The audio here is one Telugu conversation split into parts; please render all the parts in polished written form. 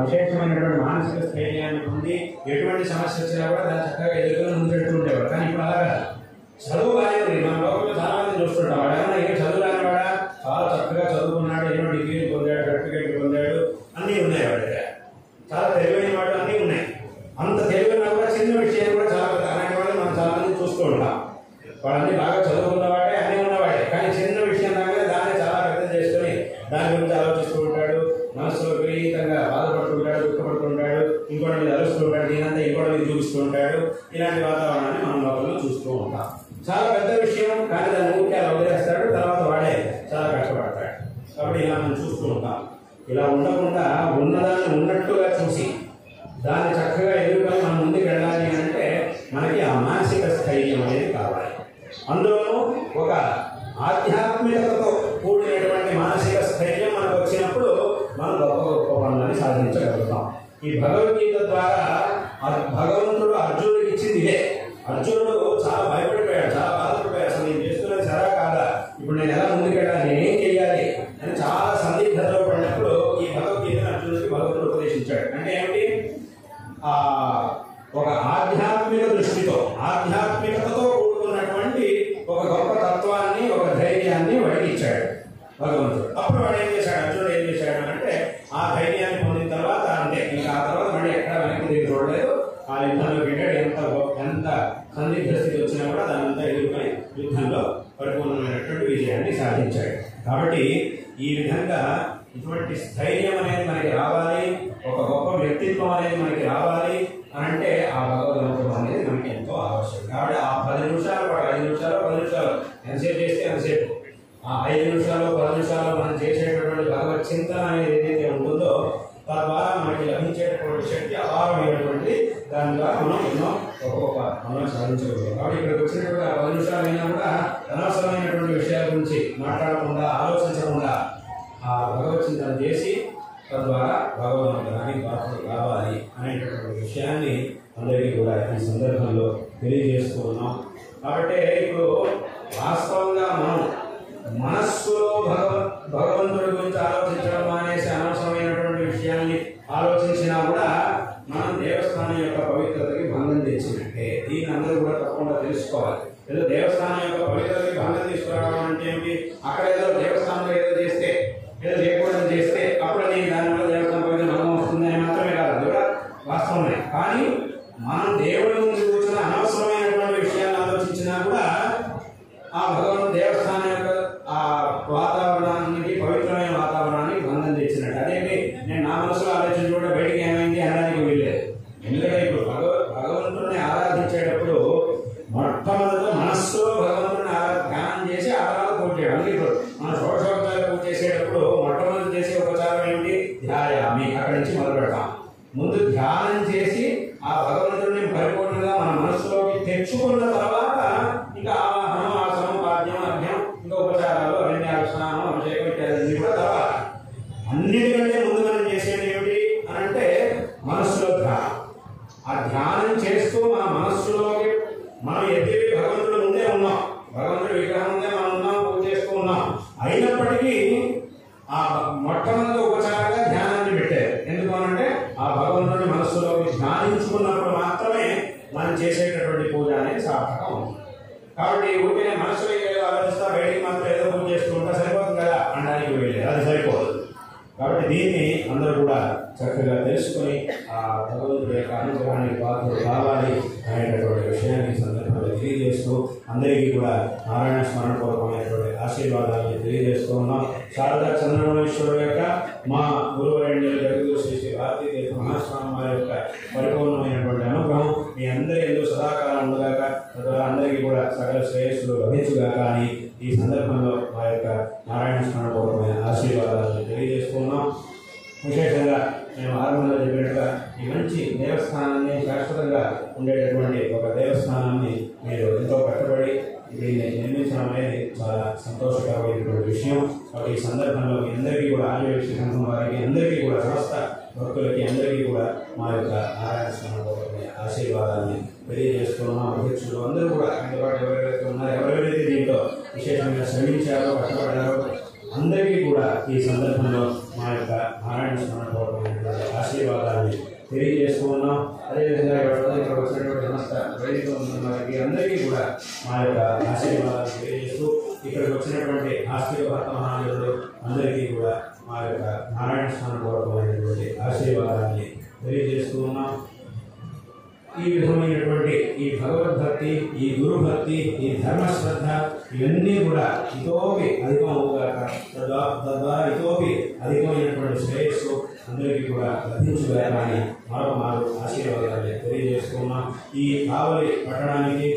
విశేషమైనటువంటి మానసిక స్థైర్యాన్ని పొంది ఎటువంటి సమస్య వచ్చినా కూడా దాన్ని చక్కగా ఎదుర్కొని ముందుకెళ్తూ ఉండేవాడు. కానీ ఇప్పుడు అలాగా చదువు రాలేదు. మన లోకంలో చాలా మంది చూస్తుంటాం, వాడు ఏమన్నా ఏం చదువు రానివాడా, చాలా చక్కగా చదువుకున్నాడు, ఎన్నో డిగ్రీలు పొందాడు, సర్టిఫికేట్లు పొందాడు, అన్నీ ఉన్నాయి వాడి దగ్గర, చాలా తెలివైన వాడు అన్నీ ఉన్నాయి. అంత తెలివైన కూడా చిన్న విషయం కూడా చాలా అలాంటి వాళ్ళు మనం చాలా మంది చూస్తూ ఉంటాం. వాళ్ళని బాగా చదువుకున్నవాడే అన్నీ ఉన్నవాడే, కానీ చిన్న విషయం దాకా దాన్ని చాలా పెద్ద చేసుకొని దాని గురించి ఆలోచిస్తూ ఉంటాడు, మనసులో విపరీతంగా బాధపడుతుంటాడు, దుఃఖపడుతుంటాడు, ఇంకోటి మీద అరుస్తూ ఉంటాడు, దీనంతా ఇంకోటి మీద చూపిస్తూ ఉంటాడు. ఇలాంటి వాతావరణాన్ని మనం లోపల చూస్తూ ఉంటాం. చాలా పెద్ద విషయం, కానీ దాన్ని ఊరికే అలా వదిలేస్తాడు, తర్వాత వాడే చాలా కష్టపడతాడు. కాబట్టి ఇలా మనం చూస్తూ ఉంటాం. ఇలా ఉండకుండా ఉన్నదాన్ని ఉన్నట్టుగా చూసి దాన్ని చక్కగా ఎదుర్కొని మనం ముందుకు వెళ్ళాలి అంటే మనకి ఆ మానసిక స్థైర్యం అనేది కావాలి. అందులోనూ ఒక ఆధ్యాత్మికతతో కూడినటువంటి మానసిక స్థైర్యం మనకు వచ్చినప్పుడు మనం గొప్ప గొప్ప పనులని సాధించగలుగుతాం. ఈ భగవద్గీత ద్వారా భగవంతుడు అర్జునుడికి ఇచ్చింది ఇదే. అర్జునుడు చాలా భయపడిపోయాడు, చాలా బాధపడిపోయాడు. అసలు నేను చేస్తున్నది సరా కాదా, ఇప్పుడు నేను ఎలా ముందుకెళ్ళాలి, నేనేం చేయాలి అని చాలా సందిగ్ధతలో పడినప్పుడు ఈ భగవద్గీతను అర్జునుడికి భగవంతుడు ఉపదేశించాడు. అంటే ఏమిటి, ఒక ఆధ్యాత్మిక దృష్టితో ఆధ్యాత్మికతతో కూడుకున్నటువంటి ఒక గొప్ప తత్వాన్ని, ఒక ధైర్యాన్ని వాడికి ఇచ్చాడు భగవంతుడు. అప్పుడు వాడు ఏం చేశాడు, అర్జునుడు ఏం చేశాడు అంటే ఆ ధైర్యాన్ని పొందిన తర్వాత అంతే, ఇంకా ఆ తర్వాత మళ్ళీ ఎక్కడ వెనక్కి తిరిగి చూడలేదు. ఆ యుద్ధంలో పెట్టాడు. ఎంత సందిగ్ధ స్థితి వచ్చినా కూడా దానంతా ఎదుర్కొని యుద్ధంలో పరిపూర్ణమైనటువంటి విజయాన్ని సాధించాడు. కాబట్టి ఈ విధంగా ఇటువంటి స్థైర్యం అనేది మనకి రావాలి, ఒక గొప్ప వ్యక్తిత్వం అనేది మనకి రావాలి అంటే ఆ భగవద్గీత అనేది మనకి ఎంతో ఆవశ్యకం. కాబట్టి ఆ 10 నిమిషాలు, 5 నిమిషాలు, 10 నిమిషాలు ఎంతసేపు చేస్తే ఎంతసేపు, ఆ 5 నిమిషాలు 10 నిమిషాలు మనం చేసేటటువంటి భగవత్ చింతన అనేది ఏదైతే ఉంటుందో తద్వారా మనకి లభించేటటువంటి శక్తి అపారమైనటువంటి, దాని ద్వారా మనం ఎన్నో గొప్ప మనం సాధించగలుగుతాం. కాబట్టి ఇక్కడికి వచ్చినటువంటి ఆ 10 నిమిషాలు అయినా కూడా అనవసరమైనటువంటి విషయాల గురించి మాట్లాడకుండా, ఆలోచించకుండా ఆ భగవత్ చింతన చేసి తద్వారా భగవంతుడానికి పాత్రలు కావాలి అనేటటువంటి విషయాన్ని అందరికీ కూడా ఈ సందర్భంలో తెలియజేస్తూ ఉన్నాం. కాబట్టి ఇప్పుడు వాస్తవంగా మనం మనస్సులో భగవంతుడి గురించి ఆలోచించడం అనేసి అనవసరమైనటువంటి విషయాన్ని ఆలోచించినా కూడా మనం దేవస్థానం యొక్క పవిత్రతకి భంగం తెచ్చినట్టే. దీన్ని అందరూ కూడా తప్పకుండా తెలుసుకోవాలి. ఏదో దేవస్థానం యొక్క పవిత్రతకి భంగం తీసుకురావడం అంటే ఏమిటి, అక్కడ ఏదో దేవస్థానంలో ఏదో చేస్తే, ఏదో చేయకూడదు చేస్తే అప్పుడు నేను దానివల్ల దేవస్థానం పవిత్ర భంగం వస్తుంది అని మాత్రమే కాదు, అది కూడా వాస్తవమే. కానీ మనం దేవుడి ముందు కూర్చున్న అనవసరమైనటువంటి విషయాన్ని ఆలోచించినా కూడా ఆ భగవంతుడు దేవస్థానం యొక్క ఆ వాతావరణానికి, పవిత్రమైన వాతావరణానికి భంగం తెచ్చినట్టు. అదేంటి, నేను నా మనసులో ఆలోచించి కూడా బయటికి ఏమైంది అనడానికి వీల్లేదు. ఎందుకంటే ఇప్పుడు భగవంతుడిని ఆరాధించేటప్పుడు మొట్టమొదటి మనస్సులో భగవంతుడిని ధ్యానం చేసి ఆ తర్వాత పూజ చేయడం. అందుకే ఇప్పుడు మన షోడశోపచారాలు పూజ చేసేటప్పుడు మొట్టమొదటి చేసే ఉపచారం ఏమిటి, ధ్యాయామి. అక్కడి నుంచి మొదలు పెడతాం. ముందు ధ్యానం చేసి ఆ భగవంతుడిని పరిపూర్ణంగా మన మనస్సులోకి తెచ్చుకున్న తర్వాత ఇంకా ఆవాహనం, ఆసనం, పాద్యం, అర్ఘ్యం, ఇంకా ఉపచారాలు, అవన్నీ స్నానం, అభిషేకం ఇత్యాది కూడా తర్వాత. అన్నిటికంటే ముందు మనం చేసేది ఏమిటి అని అంటే మనస్సులో ధ్యానం. ఆ ధ్యానం చేస్తూ మన మనస్సులోకి మనం ఎదిగి భగవంతుడు ముందే ఉన్నాం, భగవంతుడి విగ్రహం ముందే మనం ఉన్నాం, పూజ చేస్తూ ఉన్నాం. అయినప్పటికీ ఆ మొట్టమొదటి ఉపచారంగా ధ్యానాన్ని పెట్టారు. ఎందుకు అనంటే ఆ భగవంతుడిని మనస్సులోకి ధ్యానించుకున్నప్పుడు మాత్రమే మనం చేసేటటువంటి పూజ అనేది సార్థకం అవుతుంది. కాబట్టి ఊరికే మనసులో ఏదో ఆలోచిస్తా బయటికి మాత్రం ఏదో పూజ చేస్తూ ఉంటా సరిపోతుంది కదా అనడానికి వెళ్ళేది, అది సరిపోదు. కాబట్టి దీన్ని అందరూ కూడా చక్కగా తెలుసుకొని ఆ భగవంతుడి యొక్క అనుగ్రహానికి పాత్రలు కావాలి అనేటటువంటి విషయాన్ని సందర్భంగా తెలియజేస్తూ అందరికీ కూడా నారాయణ స్మరణ పూర్వకమైనటువంటి ఆశీర్వాదాలను తెలియజేస్తూ ఉన్నాం. శారదా చంద్రమౌళీశ్వరుడు యొక్క మా గురువరేణ్యుల జగద్గురు శ్రీ శ్రీ భారతీదేవి మహాస్వామి వారి యొక్క పరిపూర్ణమైనటువంటి అనుగ్రహం మీ అందరి ఎందుకు సదాకాలం ఉండగాక, తద్వారా అందరికీ కూడా సకల శ్రేయస్సులు లభించుగాక అని ఈ సందర్భంలో మా యొక్క నారాయణ స్మరణ పూర్వకమైన ఆశీర్వాదాలను తెలియజేస్తున్నాం. విశేషంగా మేము ఆరంభంలో చెప్పినట్టుగా ఈ మంచి దేవస్థానాన్ని, శాశ్వతంగా ఉండేటటువంటి ఒక దేవస్థానాన్ని మీరు ఎంతో కష్టపడి దీన్ని నిర్మించడం అనేది చాలా సంతోషకరమైనటువంటి విషయం. కాబట్టి ఈ సందర్భంలో మీ అందరికీ కూడా ఆర్యవైశ్య సంఘం వారికి అందరికీ కూడా సమస్త భక్తులకి అందరికీ కూడా మా యొక్క నారాయణ స్మరణ ఆశీర్వాదాన్ని తెలియజేస్తున్నాం. అధ్యక్షులు అందరూ కూడా అందుబాటు ఎవరైతే ఉన్నారో, ఎవరైతే దీంట్లో విశేషంగా శ్రమించారో, కష్టపడ్డారో అందరికీ కూడా ఈ సందర్భంలో మా యొక్క నారాయణ స్మరణ ఆశీర్వాదాన్ని తెలియజేసుకున్నాం. అదేవిధంగా ఇక్కడ వచ్చినటువంటి సమస్త వేదిక ఉన్న వారికి అందరికీ కూడా మా యొక్క ఆశీర్వాదాలు తెలియజేస్తూ ఇక్కడికి వచ్చినటువంటి ఆస్తిక భక్త మహానులు అందరికీ కూడా మా యొక్క నారాయణ స్వామి పూర్వకమైనటువంటి ఆశీర్వాదాన్ని తెలియజేస్తూ ఉన్నాం. ఈ విధమైనటువంటి ఈ భగవద్భక్తి, ఈ గురుభక్తి, ఈ ధర్మశ్రద్ధ ఇవన్నీ కూడా ఇతోపి అధికమవుగాక, తద్వారా ఇతోపి అధికమైనటువంటి శ్రేయస్సు అందరికీ కూడా లభించుగాక అని మరొక మారు ఆశీర్వాదాన్ని తెలియజేసుకున్నాం. ఈ కావలి పట్టణానికి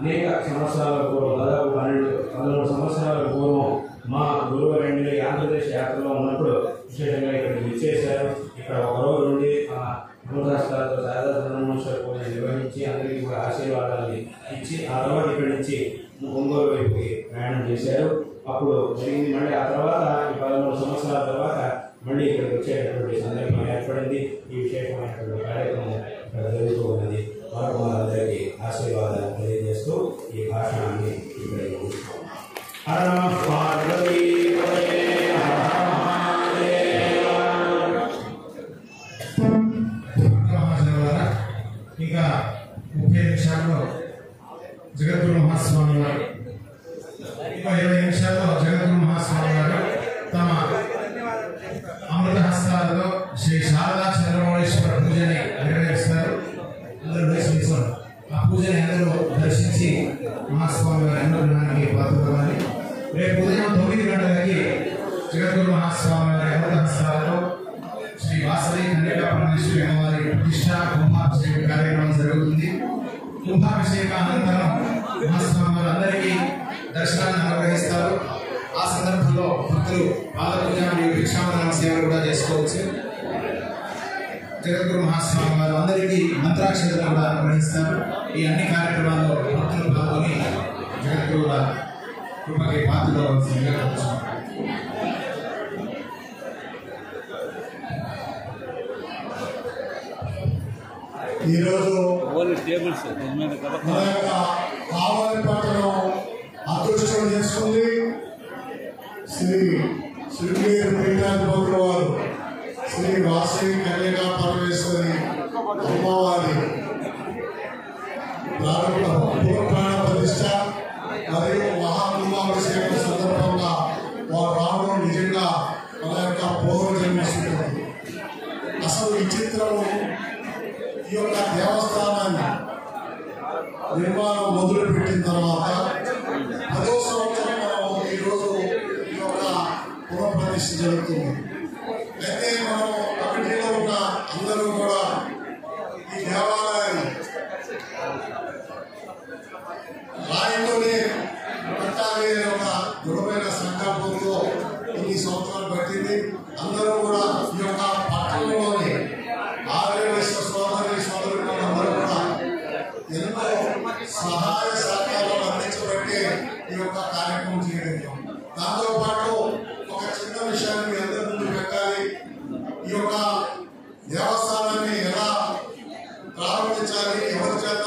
అనేక సంవత్సరాల పూర్వం, దాదాపు 12-13 సంవత్సరాల పూర్వం మా గురువరెండు ఆంధ్రప్రదేశ్ యాత్రలో ఉన్నప్పుడు విశేషంగా ఇక్కడికి విచ్చేశారు. ఇక్కడ ఒకరోజు నుండి అమృతాస్త్రాలతో శారదాశ్వర పూజ నిర్వహించి అందరికీ కూడా ఆశీర్వాదాన్ని ఇచ్చి ఆ తర్వాత ఇక్కడి నుంచి ఒంగోలు వైపుకి ప్రయాణం చేశారు. అప్పుడు జరిగింది. మళ్ళీ ఆ తర్వాత ఈ 13 సంవత్సరాల తర్వాత మళ్ళీ ఇక్కడికి వచ్చేటటువంటి సందర్భం ఏర్పడింది. ఈ విశేషమైనటువంటి కార్యక్రమం ఇక్కడ జరుగుతూ ఉన్నది. వారందరికీ ఆశీర్వాదాలు తెలియజేస్తూ ఈ భాషణాన్ని ఇక్కడ ఇంకా 30 నిమిషాల్లో జగద్గురు మహాస్వామి వారు, ఇంకా 20 నిమిషాల్లో జగద్గురు మహాస్వామి వారు తమ అమృత హస్తాలలో శ్రీ శారదా చంద్రమౌళీశ్వర పూజని నిర్వహిస్తారు. అందరూ దర్శించారు. ఆ పూజని అందరూ దర్శించి మహాస్వామి వారి అనుగ్రహానికి పాత్రవ్వాలి. రేపు ఉదయం 9 గంటలకి జగద్గురు మహాస్వామి వారి అమృత హస్తాలలో శ్రీ వాసవి కన్యకా పరమేశ్వరి అమ్మవారి ప్రతిష్ట కుంభాభిషేక కార్యక్రమం జరుగుతుంది. కుంభాభిషేక అనంతరం మహాస్వామి వారు అందరికీ దర్శనాన్ని నిర్వహిస్తారు. ఆ సందర్భంలో భక్తులు పాదపూజ మరియు భిక్షావదన సేవలు కూడా చేసుకోవచ్చు. జగద్గురు మహాస్వామి వారు అందరికీ మంత్రాక్షతలు కూడా నిర్వహిస్తారు. ఈ అన్ని కార్యక్రమాల్లో భక్తులు పాల్గొని జగద్గురువుల కృపకి పాత్రలో ఈరోజు కావలి పట్టణం అదృష్టం చేసుకుంది. శ్రీ శృంగేరి పీఠాధిపతుల వారు శ్రీ వాసవి కన్యకా పరమేశ్వరి అమ్మవారి ప్రాణ ప్రతిష్ట మరియు మహాకుంభాభిషేకం సందర్భంగా వారు రావడం నిజంగా మన యొక్క పూర్వ జన్మిస్తుంది. అసలు ఈ చిత్రము ఈ యొక్క దేవస్థానాన్ని నిర్మాణం మొదలు పెట్టిన తర్వాత 10వ సంవత్సరం మనం ఈరోజు ఈ యొక్క పునఃప్రతిష్ఠ జరుగుతుంది. అయితే మనం కమిటీలో ఉన్న అందరూ కూడా ఈ దేవాలయాన్ని రాయితోనే కట్టాలి అనే ఒక దృఢమైన సంకల్పంతో ఇన్ని సంవత్సరాలు పట్టింది. అందరూ కూడా ఈ యొక్క పట్టణంలోని ఆర్యవైశ్య సోదరులు అందరూ కూడా ఎన్నో సహాయ సహకారాలు అందించబట్టి ఈ యొక్క కార్యక్రమం చేయగలిగాం. దాంతోపాటు ఒక చిన్న విషయాన్ని మీ అందరి ముందు పెట్టాలి. ఈ యొక్క దేవస్థానాన్ని ఎలా ప్రారంభించాలి, ఎవరి చేత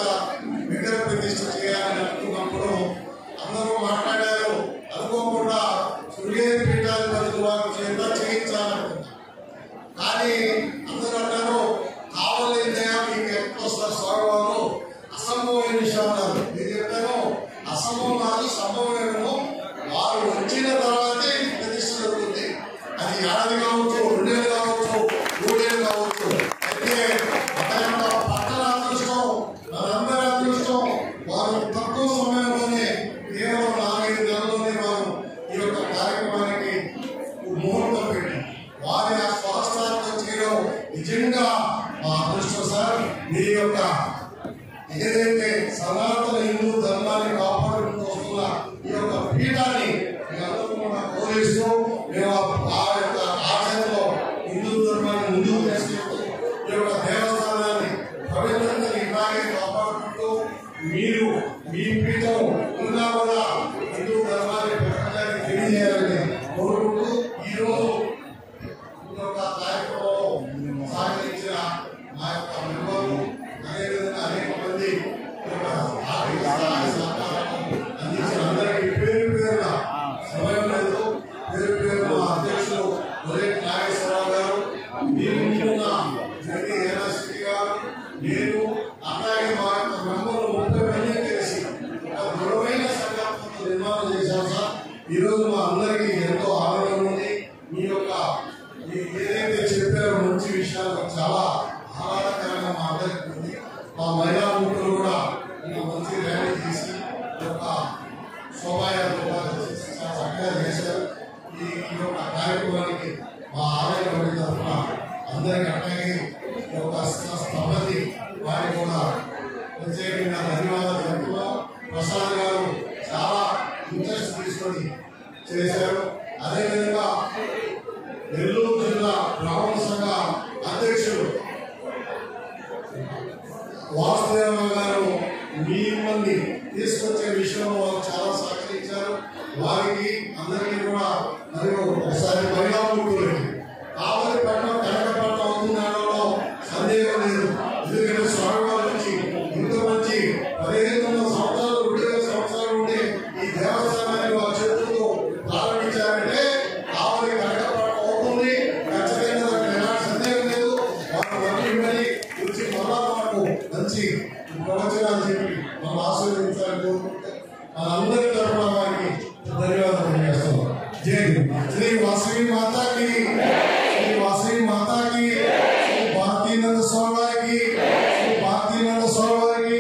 విగ్రహ ప్రతిష్ఠ చేయాలని అనుకున్నప్పుడు అందరూ మాట్లాడారు. అనుకోకుండా శృంగేరి పీఠాధిపతుల వారి చేత చేయించాలనుకున్నారు. కానీ అందరూ అన్నారు కావాలి మీకు ఎక్కువ వస్తారు స్వామివారు అసంభవమైన విషయం అన్నారు. నేను చెప్పాను అసంభవం కాదు, సంభవమేమో. వారు వచ్చిన తర్వాతే ప్రతిష్ఠ జరుగుతుంది. అది ఏడాది కావచ్చు, 2 ఏళ్ళు కావచ్చు, 3 ఏళ్ళు కావచ్చు. అయితే పట్టణ అదృష్టం, మనందరి అదృష్టం. వారు తక్కువ సమయంలోనే కేవలం 4-5 నెలల్లోనే వారు ఈ యొక్క కార్యక్రమానికి ముహూర్తం పెట్టి వారి ఆ స్వహస్తాలతో చేయడం నిజంగా మా అదృష్టం సార్. మీ యొక్క ఏదైతే సనాతన హిందూ ధర్మాన్ని కాపాడుకుంటూ వస్తున్న ఈ యొక్క పీఠాన్ని మీరందరూ కూడా గౌరవిస్తూ మేము ఆ యొక్క ఆశయంలో హిందూ ధర్మాన్ని ముందుకు తీసుకెళ్తూ ఈ యొక్క దేవస్థానాన్ని పవిత్రంగా ఇలాగే కాపాడుకుంటూ మీరు మీ పీఠం ఉన్నా కూడా హిందూ ధర్మాన్ని ప్రపంచానికి తెలియజేయాలని కోరుకుంటూ ఈరోజు ఈ యొక్క కార్యక్రమంలో సహకరించిన మా యొక్క మెంబర్లు అదేవిధంగా అనేక మంది ఆర్థిక సహాయ సహకారం అందించిన అందరికీ పేరు పేరున సమయం లేదు, పేరు పేరున నేను అట్లాగే మా యొక్క మెంబర్లు 30 మంది కలిసి ఒక దృఢమైన సంకల్పంతో నిర్మాణం చేశాం సార్. ఈరోజు మా అందరికీ ఎంతో ఆనందం ఉంది. మీ యొక్క ఏదైతే చెప్పారో మంచి విషయాలు చాలా ఆహ్లాదకరంగా మా అందరికీ ఉంది. మా మహిళా మూర్తులు కూడా మంచి ర్యాలీ చేసి ఈ యొక్క శోభాయాత్ర చక్కగా చేశారు. ఈ యొక్క కార్యక్రమానికి మా ఆలయ కమిటీ తరఫున అందరికీ అట్లాగే ఈ యొక్క స్థపతి వారికి కూడా ప్రత్యేకంగా ధన్యవాదాలు చెప్తున్నాం. ప్రసాద్ గారు చాలా ఇంట్రెస్ట్ తీసుకొని చేశారు. అదేవిధంగా నెల్లూరు జిల్లా బ్రాహ్మణ సంఘ అధ్యక్షుడు వాసుదేవ గారు మిమ్మల్ని తీసుకొచ్చే విషయంలో వారు చాలా సహకరించారు. వారికి అందరికీ కూడా మరియు ఒకసారి మహిళా మూర్తులకి కావలిపట్నం కనకపట్నం అవుతుందనడంలో సందేహం లేదు. ఎందుకంటే స్వామివారి నుంచి ఇంత మంచి 1500 సంవత్సరాలు 2000 సంవత్సరాల నుండి ఈ దేవస్థానాన్ని వారి చేతులతో ప్రారంభించారంటే కావలి కనకపట్నం అవుతుంది. ఖచ్చితంగా ఎలాంటి సందేహం లేదు. వారు మళ్ళీ గురించి మళ్ళా మనకు మంచి ప్రవచనాలు చెప్పి మనం ఆశీర్వదించాలని కోరుకుంటే మనందరి తరఫున వారికి ధన్యవాదాలు చేస్తున్నాం. జై శ్రీ వాసవి మాతాకి, శ్రీ వాసవి మాతాకి, శ్రీ భారతీనంద స్వామి వారికి, శ్రీ భారతీనంద స్వామి వారికి,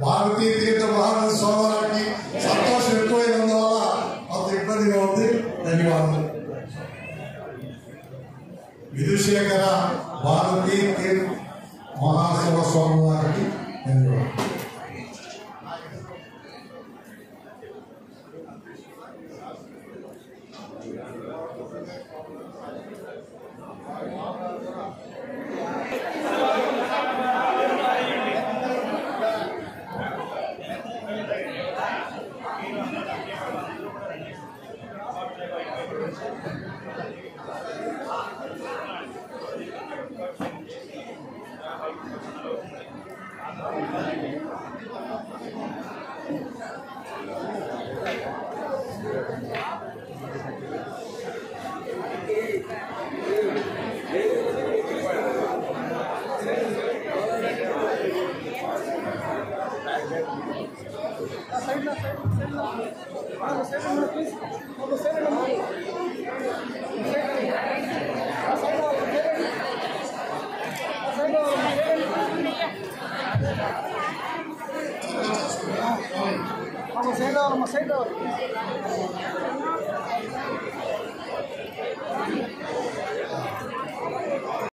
భారతీ తీర్థ మహానంద స్వామి వారికి. సంతోషం ఎక్కువైనందువల్ల అంత ఇబ్బందిగా ఉంది. ధన్యవాదాలు. విధుశేఖర భారతీ తీర్థ మహాశివ స్వామి వారికి ధన్యవాదాలు. Vamos a